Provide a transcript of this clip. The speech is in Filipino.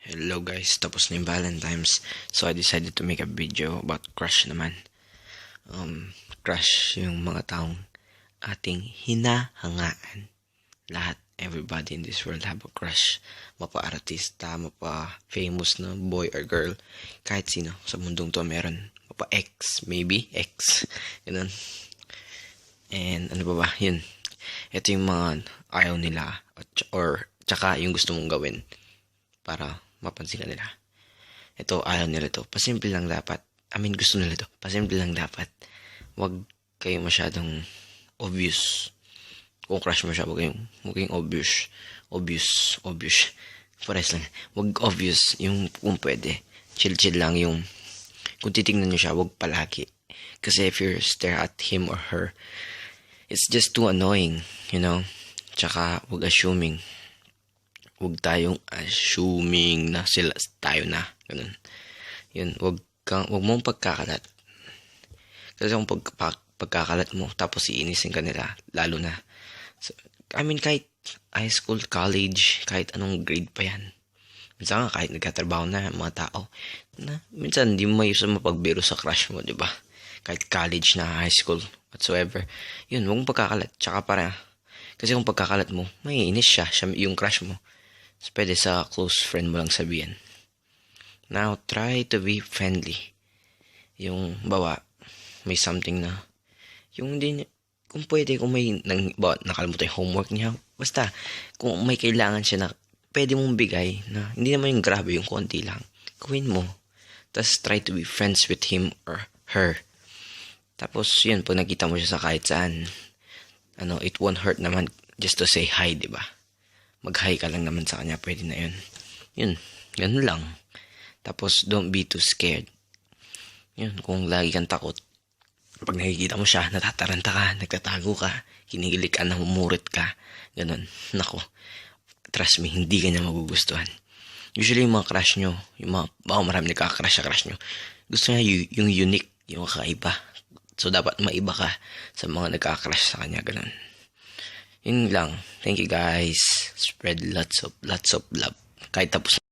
Hello guys, tapos na yung Valentine's. So I decided to make a video about crush naman. Crush yung mga taong ating hinahangaan. Lahat, everybody in this world have a crush. Mapa-artista, mapa-famous na boy or girl. Kahit sino sa mundong to meron. Mapa-ex, maybe, ex. Ganun. And ano ba? Yun. Ito yung mga ayaw nila or tsaka yung gusto mong gawin para mapansin ka nila. Ito, ayaw nila to. Pasimple lang dapat. Gusto nila to. Pasimple lang dapat. Huwag kayo masyadong obvious. Kung crush mo siya, huwag kayong obvious. Obvious. Pares lang. Huwag obvious. Yung kung pwede. Chill lang yung kung titignan nyo siya, huwag palagi. Kasi if you stare at him or her, it's just too annoying, you know? Tsaka, huwag assuming. Huwag tayong assuming na tayo na. Ganun. Yun, huwag mong pagkakalat. Kasi kung pagkakalat mo, tapos iinisin ka nila, lalo na. So, kahit high school, college, kahit anong grade pa yan. Minsan nga, kahit nagkatrabaho na mga tao, na minsan hindi mo mayroon mapagbiro sa crush mo, di ba? Kahit college na, high school, whatsoever. Yun, huwag mong pagkakalat. Tsaka kasi kung pagkakalat mo, may inis siya yung crush mo. So, pwede sa close friend mo lang sabihin. Now, try to be friendly. Yung, may something na, yung hindi, kung pwede, kung may, nakalimutan yung homework niya, basta, kung may kailangan siya na, pwede mong bigay, na, hindi naman yung grabe, yung konti lang, gawin mo. Tapos, try to be friends with him or her. Tapos, yun, pag nakita mo siya sa kahit saan, it won't hurt naman just to say hi, diba? Mag-hi ka lang naman sa kanya, pwede na yun. Yun, ganun lang. Tapos, don't be too scared. Yun, kung lagi kang takot, pag nakikita mo siya, natataranta ka, nagtatago ka, kinikilig ka, namumurit ka, ganun. Nako, trust me, hindi ka niya magugustuhan. Usually, yung mga crush nyo, marami nagka-crush sa crush nyo, gusto niya yung unique, yung kakaiba. So, dapat maiba ka sa mga nagka-crush sa kanya, ganun. Yun lang. Thank you guys. Spread lots of love. Kahit tapos